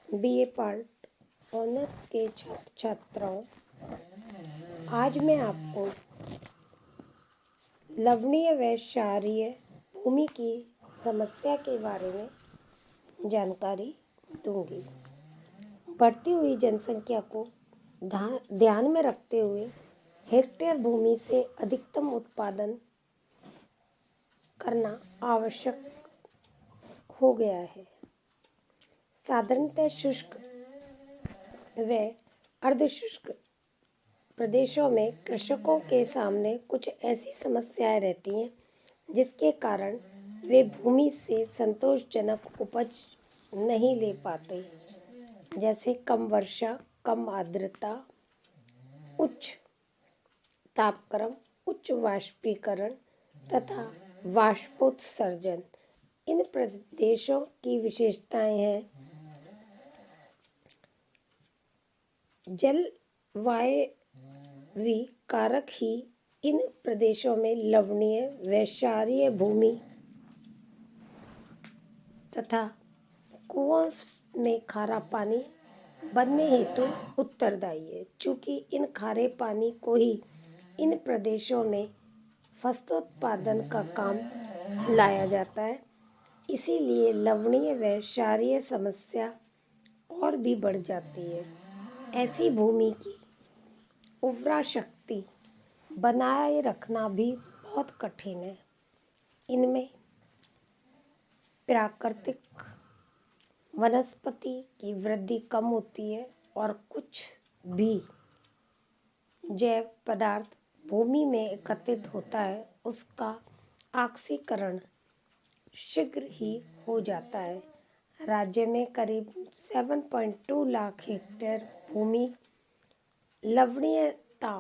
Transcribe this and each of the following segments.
BA part honours के छात्र छात्राओं, आज मैं आपको लवणीय व क्षारीय भूमि की समस्या के बारे में जानकारी दूंगी। बढ़ती हुई जनसंख्या को ध्यान में रखते हुए हेक्टेयर भूमि से अधिकतम उत्पादन करना आवश्यक हो गया है। साधारणतः शुष्क व अर्धशुष्क प्रदेशों में कृषकों के सामने कुछ ऐसी समस्याएं रहती हैं जिसके कारण वे भूमि से संतोषजनक उपज नहीं ले पाते, जैसे कम वर्षा, कम आर्द्रता, उच्च तापक्रम, उच्च वाष्पीकरण तथा वाष्पोत्सर्जन। इन प्रदेशों की विशेषताएं हैं जलवायु कारक ही इन प्रदेशों में लवणीय व क्षारीय भूमि तथा कुओं में खारा पानी बनने हेतु उत्तरदायी है। चूँकि इन खारे पानी को ही इन प्रदेशों में फसलोत्पादन का काम लाया जाता है, इसीलिए लवणीय व क्षारीय समस्या और भी बढ़ जाती है। ऐसी भूमि की उर्वरा शक्ति बनाए रखना भी बहुत कठिन है। इनमें प्राकृतिक वनस्पति की वृद्धि कम होती है और कुछ भी जैव पदार्थ भूमि में एकत्रित होता है उसका ऑक्सीकरण शीघ्र ही हो जाता है। राज्य में करीब 7.2 लाख हेक्टेयर भूमि लवणीयता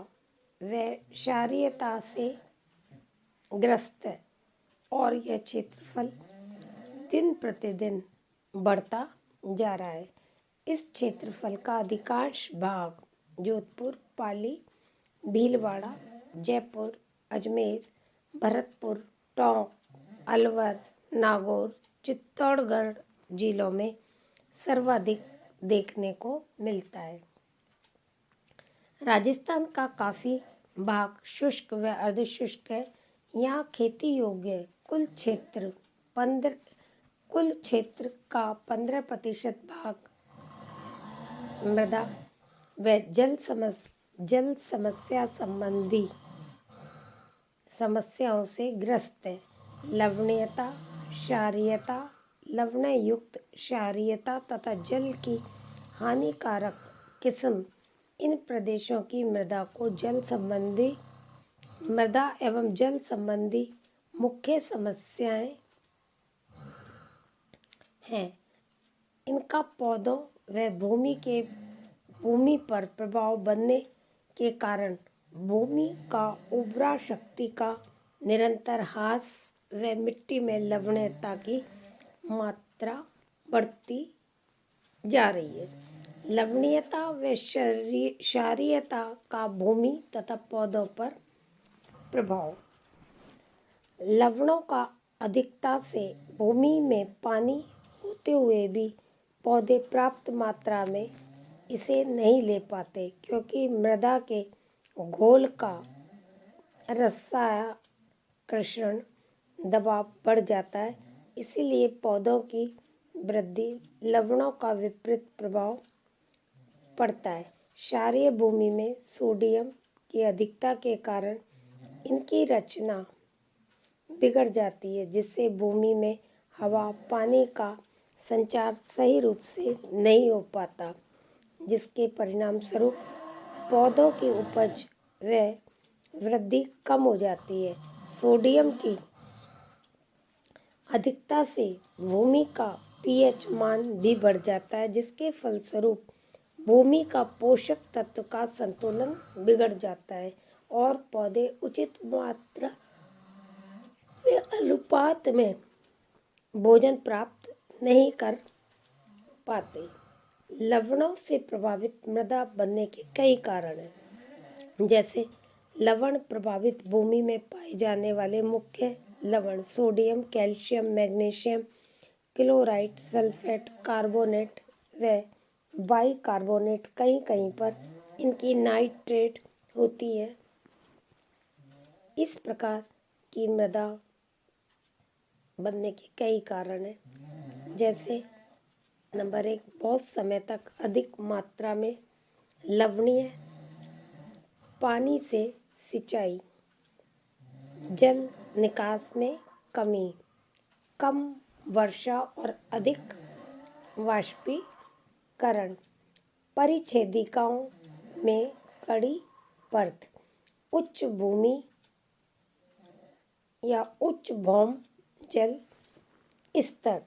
व क्षारीयता से ग्रस्त है और यह क्षेत्रफल दिन प्रतिदिन बढ़ता जा रहा है। इस क्षेत्रफल का अधिकांश भाग जोधपुर, पाली, भीलवाड़ा, जयपुर, अजमेर, भरतपुर, टोंक, अलवर, नागौर, चित्तौड़गढ़ जिलों में सर्वाधिक देखने को मिलता है। राजस्थान का काफ़ी भाग शुष्क व अर्धशुष्क है। यहाँ खेती योग्य है। कुल क्षेत्र का 15% भाग मृदा व जल समस्या संबंधी समस्याओं से ग्रस्त है। लवणीयता, क्षारीयता, लवणयुक्त क्षारीयता तथा जल की हानिकारक किस्म इन प्रदेशों की मृदा एवं जल संबंधी मुख्य समस्याएं हैं। इनका पौधों व भूमि पर प्रभाव बनने के कारण भूमि का उर्वरा शक्ति का निरंतर ह्रास व मिट्टी में लवणता की मात्रा बढ़ती जा रही है। लवणीयता व क्षारीयता का भूमि तथा पौधों पर प्रभाव। लवणों का अधिकता से भूमि में पानी होते हुए भी पौधे पर्याप्त मात्रा में इसे नहीं ले पाते, क्योंकि मृदा के घोल का रसायनिक दबाव बढ़ जाता है। इसीलिए पौधों की वृद्धि लवणों का विपरीत प्रभाव पड़ता है। क्षारीय भूमि में सोडियम की अधिकता के कारण इनकी रचना बिगड़ जाती है, जिससे भूमि में हवा पानी का संचार सही रूप से नहीं हो पाता, जिसके परिणाम स्वरूप पौधों की उपज व वृद्धि कम हो जाती है। सोडियम की अधिकता से भूमि का पीएच मान भी बढ़ जाता है, जिसके फलस्वरूप भूमि का पोषक तत्व का संतुलन बिगड़ जाता है और पौधे उचित मात्रा व अनुपात में भोजन प्राप्त नहीं कर पाते। लवणों से प्रभावित मृदा बनने के कई कारण हैं, जैसे लवण प्रभावित भूमि में पाए जाने वाले मुख्य लवण sodium, calcium, magnesium, chloride, sulphate, carbonate व बाइकार्बोनेट, कहीं कहीं पर इनकी नाइट्रेट होती है। इस प्रकार की मृदा बनने के कई कारण हैं, जैसे नंबर 1, बहुत समय तक अधिक मात्रा में लवणीय पानी से सिंचाई, जल निकास में कमी, कम वर्षा और अधिक वाष्पीकरण, परिच्छेदिकाओं में कड़ी परत, उच्च भूमि या उच्च भौम जल स्तर।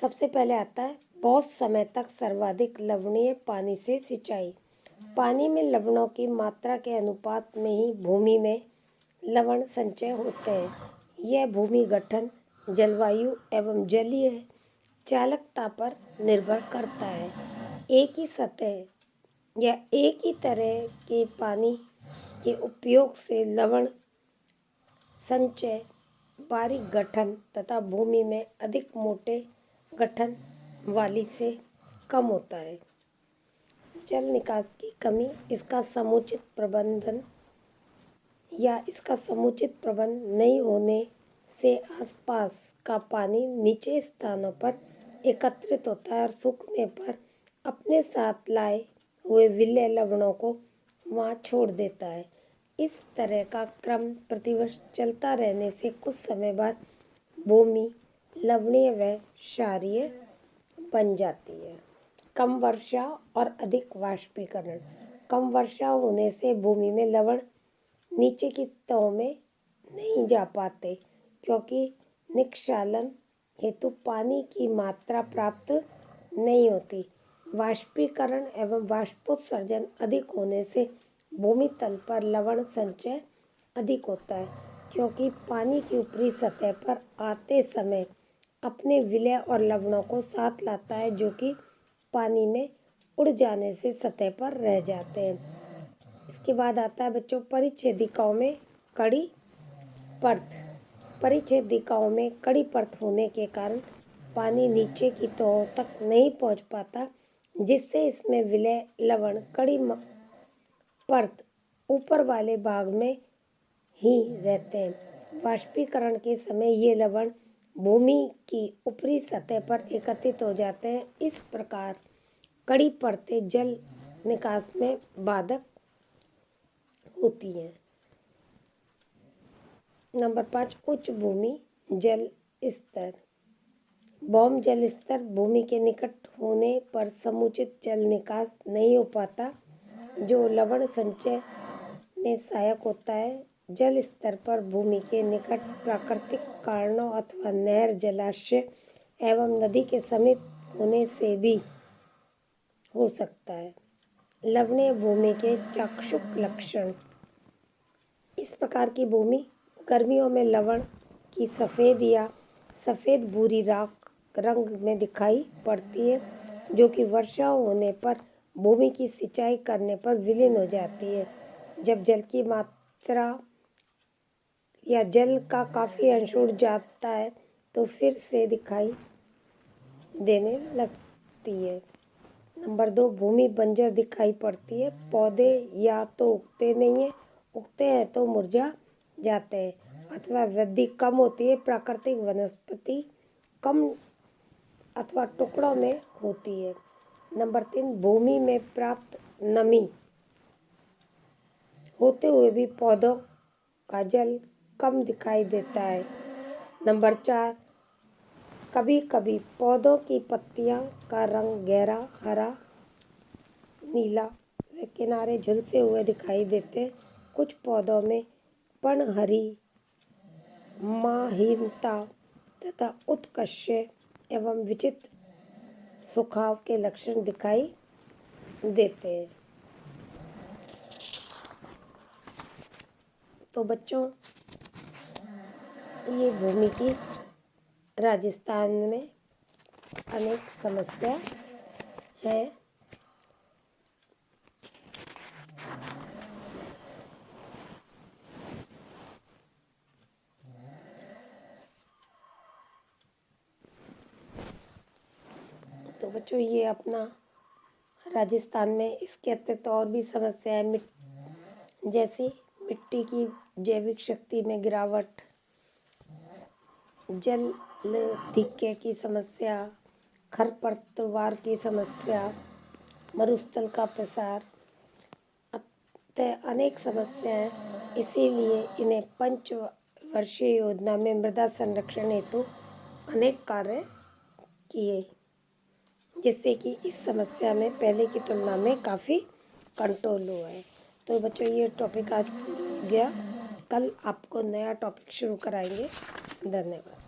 सबसे पहले आता है बहुत समय तक सर्वाधिक लवणीय पानी से सिंचाई। पानी में लवणों की मात्रा के अनुपात में ही भूमि में लवण संचय होते हैं। यह भूमि गठन, जलवायु एवं जलीय चालकता पर निर्भर करता है। एक ही सतह या एक ही तरह के पानी के उपयोग से लवण संचय बारीक गठन तथा भूमि में अधिक मोटे गठन वाली से कम होता है। जल निकास की कमी, इसका समुचित प्रबंध नहीं होने से आसपास का पानी नीचे स्थानों पर एकत्रित होता है और सूखने पर अपने साथ लाए हुए विलेय लवणों को वहाँ छोड़ देता है। इस तरह का क्रम प्रतिवर्ष चलता रहने से कुछ समय बाद भूमि लवणीय व क्षारीय बन जाती है। कम वर्षा और अधिक वाष्पीकरण। कम वर्षा होने से भूमि में लवण नीचे की तहों में नहीं जा पाते, क्योंकि निष्कालन हेतु पानी की मात्रा प्राप्त नहीं होती। वाष्पीकरण एवं वाष्पोत्सर्जन अधिक होने से भूमि तल पर लवण संचय अधिक होता है, क्योंकि पानी की ऊपरी सतह पर आते समय अपने विलेय और लवणों को साथ लाता है, जो कि पानी में उड़ जाने से सतह पर रह जाते हैं। इसके बाद आता है बच्चों परिच्छेदिकाओं में कड़ी परत। परिच्छेदिकाओं में कड़ी परत होने के कारण पानी नीचे की तहों तक नहीं पहुंच पाता, जिससे इसमें विलेय लवण कड़ी परत ऊपर वाले भाग में ही रहते हैं। वाष्पीकरण के समय ये लवण भूमि की ऊपरी सतह पर एकत्रित हो जाते हैं। इस प्रकार कड़ी परतें जल निकास में बाधक होती हैं। नंबर 5, उच्च भूमि जल स्तर। भौम जल स्तर भूमि के निकट होने पर समुचित जल निकास नहीं हो पाता, जो लवण संचय में सहायक होता है। जल स्तर पर भूमि के निकट प्राकृतिक कारणों अथवा नहर, जलाशय एवं नदी के समीप होने से भी हो सकता है। लवणीय भूमि के चाक्षुष लक्षण। इस प्रकार की भूमि गर्मियों में लवण की सफ़ेद या सफ़ेद भूरी राख रंग में दिखाई पड़ती है, जो कि वर्षा होने पर भूमि की सिंचाई करने पर विलीन हो जाती है। जब जल की मात्रा या जल का काफ़ी अंश उड़ जाता है तो फिर से दिखाई देने लगती है। नंबर 2, भूमि बंजर दिखाई पड़ती है। पौधे या तो उगते नहीं हैं, उगते हैं तो मुरझा जाते हैं अथवा वृद्धि कम होती है। प्राकृतिक वनस्पति कम अथवा टुकड़ों में होती है। नंबर 3, भूमि में प्राप्त नमी होते हुए भी पौधों का जल कम दिखाई देता है। नंबर 4, कभी कभी पौधों की पत्तियां का रंग गहरा हरा, नीला व किनारे झुलसे हुए दिखाई देते हैं। कुछ पौधों में पनहरी, माहीनता तथा उत्कर्ष एवं विचित्र सुखाव के लक्षण दिखाई देते हैं। तो बच्चों, ये भूमि की राजस्थान में अनेक समस्या है। तो बच्चों ये अपना राजस्थान में इसके अतिरिक्त और भी समस्याएं जैसे मिट्टी की जैविक शक्ति में गिरावट, जल धिक्य की समस्या, खरपतवार की समस्या, मरुस्थल का प्रसार, अनेक समस्याएं। इसीलिए इन्हें पंचवर्षीय योजना में मृदा संरक्षण हेतु अनेक कार्य किए, जिससे कि इस समस्या में पहले की तुलना में काफ़ी कंट्रोल हुआ है। तो बच्चों ये टॉपिक आज पूरा हो गया। कल आपको नया टॉपिक शुरू कराएंगे। धन्यवाद।